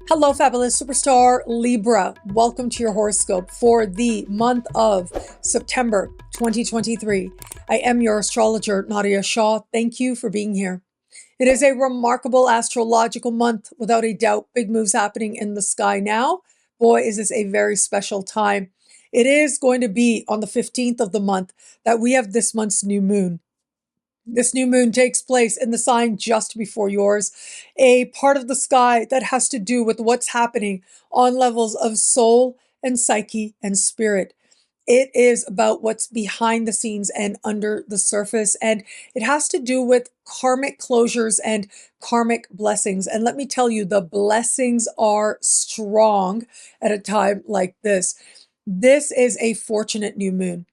Hello, fabulous superstar Libra. Welcome to your horoscope for the month of September 2023. I am your astrologer, Nadiya Shah. Thank you for being here. It is a remarkable astrological month, without a doubt. Big moves happening in the sky now. Boy, is this a very special time. It is going to be on the 15th of the month that we have this month's new moon. This new moon takes place in the sign just before yours, a part of the sky that has to do with what's happening on levels of soul and psyche and spirit. It is about what's behind the scenes and under the surface, and it has to do with karmic closures and karmic blessings. And let me tell you, the blessings are strong at a time like this. This is a fortunate new moon.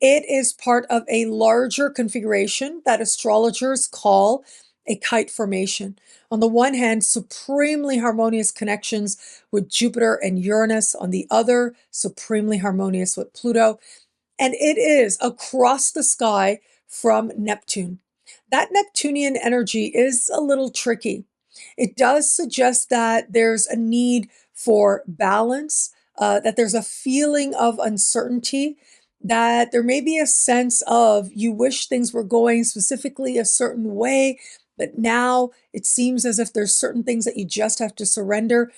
It is part of a larger configuration that astrologers call a kite formation. On the one hand, supremely harmonious connections with Jupiter and Uranus. On the other, supremely harmonious with Pluto. And it is across the sky from Neptune. That Neptunian energy is a little tricky. It does suggest that there's a need for balance, that there's a feeling of uncertainty, that there may be a sense of you wish things were going specifically a certain way, but now it seems as if there's certain things that you just have to surrender.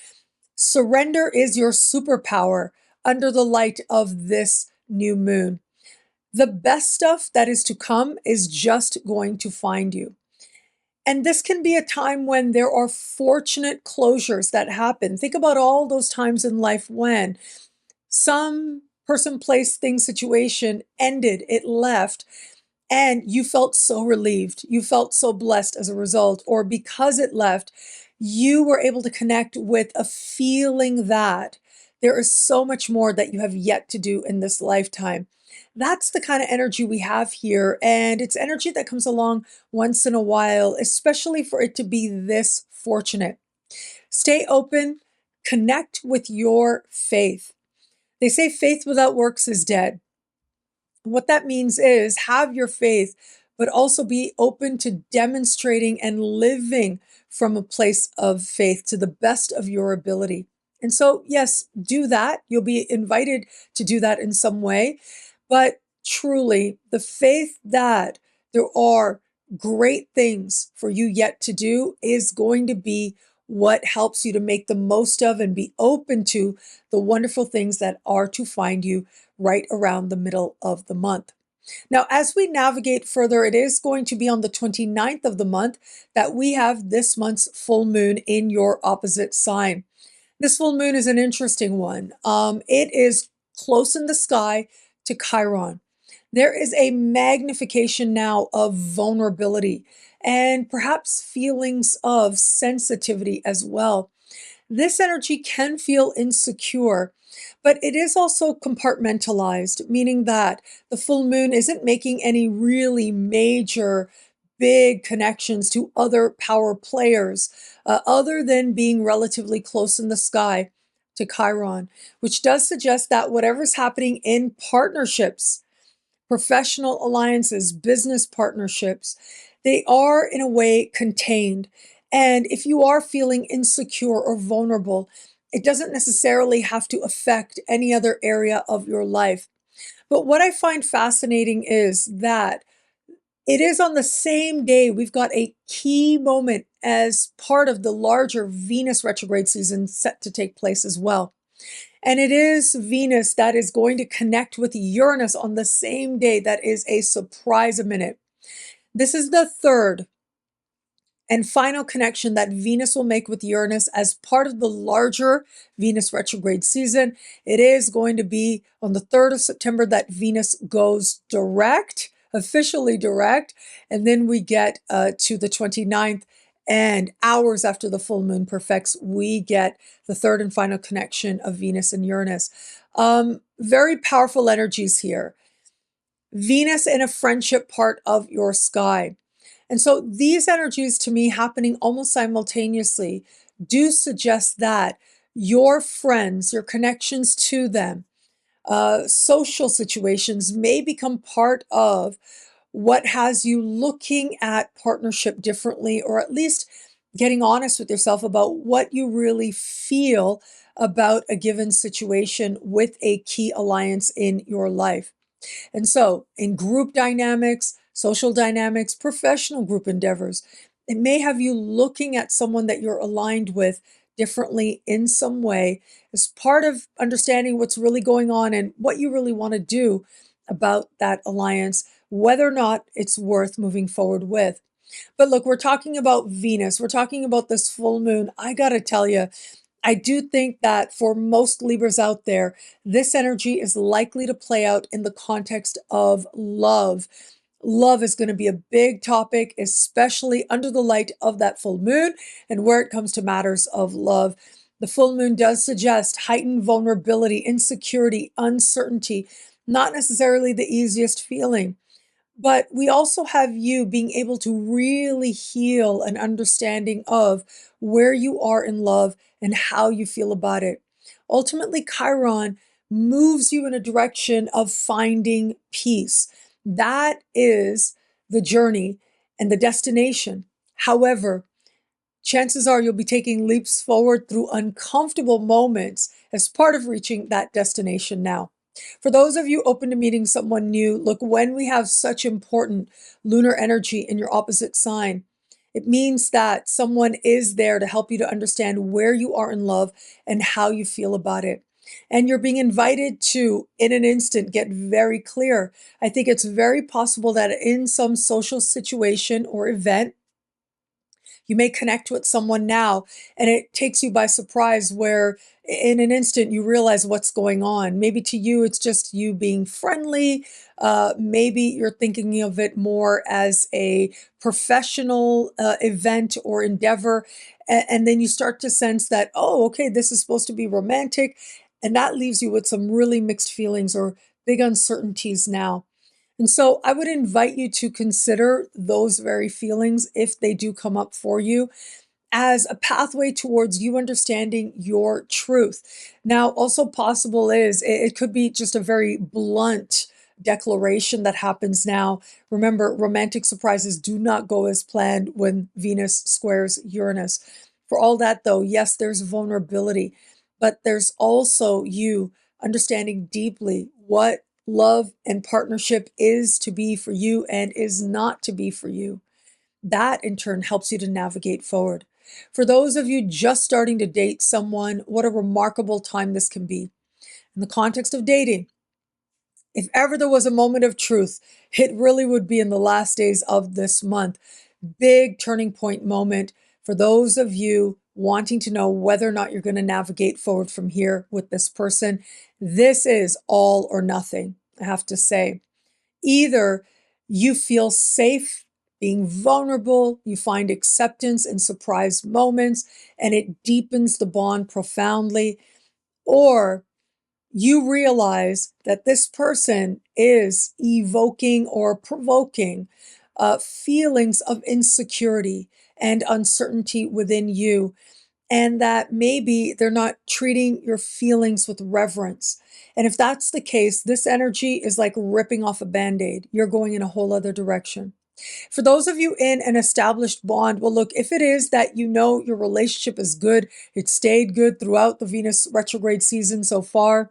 Surrender is your superpower under the light of this new moon. The best stuff that is to come is just going to find you. And this can be a time when there are fortunate closures that happen. Think about all those times in life when some person, place, thing, situation ended, it left, and you felt so relieved. You felt so blessed as a result, or because it left, you were able to connect with a feeling that there is so much more that you have yet to do in this lifetime. That's the kind of energy we have here, and it's energy that comes along once in a while, especially for it to be this fortunate. Stay open, connect with your faith. They say faith without works is dead. What that means is have your faith, but also be open to demonstrating and living from a place of faith to the best of your ability. And so, yes, do that. You'll be invited to do that in some way. But truly, the faith that there are great things for you yet to do is going to be what helps you to make the most of and be open to the wonderful things that are to find you right around the middle of the month. Now, as we navigate further, it is going to be on the 29th of the month that we have this month's full moon in your opposite sign. This full moon is an interesting one. It is close in the sky to Chiron. There is a magnification now of vulnerability and perhaps feelings of sensitivity as well. This energy can feel insecure, but it is also compartmentalized, meaning that the full moon isn't making any really major, big connections to other power players, other than being relatively close in the sky to Chiron, which does suggest that whatever's happening in partnerships, professional alliances, business partnerships, they are in a way contained. And if you are feeling insecure or vulnerable, it doesn't necessarily have to affect any other area of your life. But what I find fascinating is that it is on the same day we've got a key moment as part of the larger Venus retrograde season set to take place as well. And it is Venus that is going to connect with Uranus on the same day. That is a surprise a minute. This is the third and final connection that Venus will make with Uranus as part of the larger Venus retrograde season. It is going to be on the 3rd of September that Venus goes direct, officially direct, and then we get to the 29th, and hours after the full moon perfects, we get the third and final connection of Venus and Uranus. Very powerful energies here. Venus in a friendship part of your sky. And so these energies, to me, happening almost simultaneously, do suggest that your friends, your connections to them, social situations may become part of what has you looking at partnership differently, or at least getting honest with yourself about what you really feel about a given situation with a key alliance in your life. And so, in group dynamics, social dynamics, professional group endeavors, it may have you looking at someone that you're aligned with differently in some way as part of understanding what's really going on and what you really want to do about that alliance, whether or not it's worth moving forward with. But look, we're talking about Venus. We're talking about this full moon. I got to tell you, I do think that for most Libras out there, this energy is likely to play out in the context of love. Love is going to be a big topic, especially under the light of that full moon and where it comes to matters of love. The full moon does suggest heightened vulnerability, insecurity, uncertainty, not necessarily the easiest feeling. But we also have you being able to really heal an understanding of where you are in love and how you feel about it. Ultimately, Chiron moves you in a direction of finding peace. That is the journey and the destination. However, chances are you'll be taking leaps forward through uncomfortable moments as part of reaching that destination now. For those of you open to meeting someone new, look, when we have such important lunar energy in your opposite sign, it means that someone is there to help you to understand where you are in love and how you feel about it. And you're being invited to, in an instant, get very clear. I think it's very possible that in some social situation or event, you may connect with someone now and it takes you by surprise where in an instant you realize what's going on. Maybe to you, it's just you being friendly. Maybe you're thinking of it more as a professional event or endeavor. And then you start to sense that, oh, okay, this is supposed to be romantic. And that leaves you with some really mixed feelings or big uncertainties now. And so I would invite you to consider those very feelings, if they do come up for you, as a pathway towards you understanding your truth. Now, also possible is it could be just a very blunt declaration that happens now. Remember, romantic surprises do not go as planned when Venus squares Uranus. For all that, though, yes, there's vulnerability, but there's also you understanding deeply what love and partnership is to be for you and is not to be for you. That in turn helps you to navigate forward. For those of you just starting to date someone, what a remarkable time this can be. In the context of dating, if ever there was a moment of truth, it really would be in the last days of this month. Big turning point moment for those of you wanting to know whether or not you're going to navigate forward from here with this person. This is all or nothing, I have to say. Either you feel safe being vulnerable, you find acceptance in surprise moments, and it deepens the bond profoundly, or you realize that this person is evoking or provoking feelings of insecurity and uncertainty within you, and that maybe they're not treating your feelings with reverence. And if that's the case, this energy is like ripping off a band-aid. You're going in a whole other direction. For those of you in an established bond, well, look, if it is that you know your relationship is good, it stayed good throughout the Venus retrograde season so far,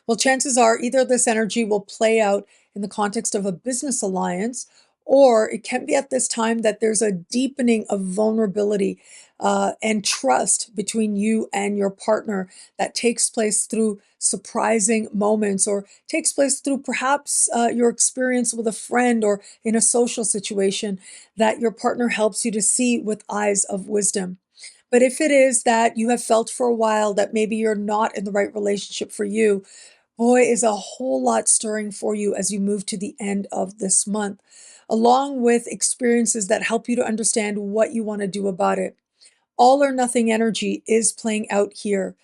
well, chances are either this energy will play out in the context of a business alliance, or it can be at this time that there's a deepening of vulnerability and trust between you and your partner that takes place through surprising moments, or takes place through perhaps your experience with a friend or in a social situation that your partner helps you to see with eyes of wisdom. But if it is that you have felt for a while that maybe you're not in the right relationship for you, boy, is a whole lot stirring for you as you move to the end of this month, along with experiences that help you to understand what you want to do about it. All or nothing energy is playing out here.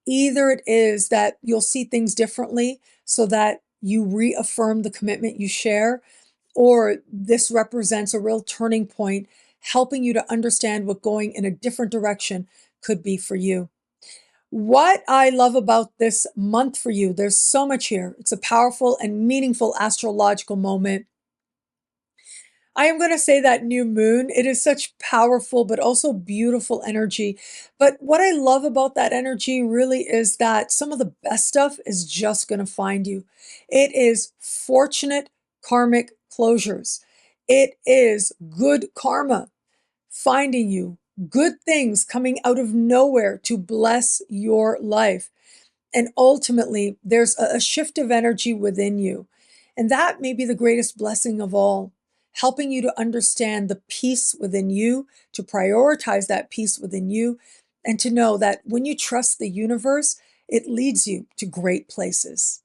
Either it is that you'll see things differently so that you reaffirm the commitment you share, or this represents a real turning point, helping you to understand what going in a different direction could be for you. What I love about this month for you, there's so much here. It's a powerful and meaningful astrological moment. I am going to say that new moon, it is such powerful but also beautiful energy. But what I love about that energy really is that some of the best stuff is just going to find you. It is fortunate karmic closures. It is good karma finding you, good things coming out of nowhere to bless your life. And ultimately, there's a shift of energy within you. And that may be the greatest blessing of all, helping you to understand the peace within you, to prioritize that peace within you, and to know that when you trust the universe, it leads you to great places.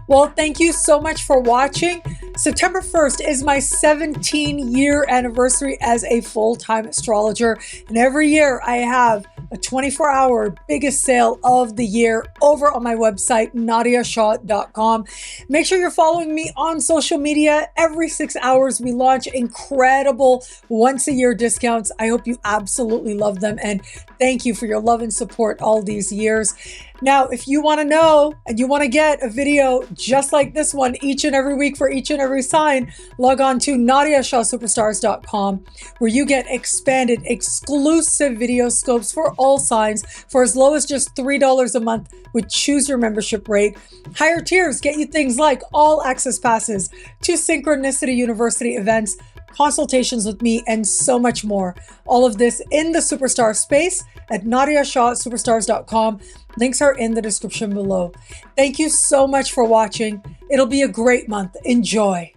Well, thank you so much for watching. September 1st is my 17-year anniversary as a full-time astrologer. And every year I have a 24-hour biggest sale of the year over on my website, NadiyaShah.com. Make sure you're following me on social media. Every 6 hours, we launch incredible once-a-year discounts. I hope you absolutely love them. And thank you for your love and support all these years. Now, if you want to know and you want to get a video just like this one each and every week for each and every sign, log on to NadiyaShahSuperstars.com, where you get expanded exclusive video scopes for all signs for as low as just $3 a month with choose your membership rate. Higher tiers get you things like all access passes to Synchronicity University events, consultations with me, and so much more. All of this in the Superstar space at NadiyaShahSuperstars.com. Links are in the description below. Thank you so much for watching. It'll be a great month. Enjoy.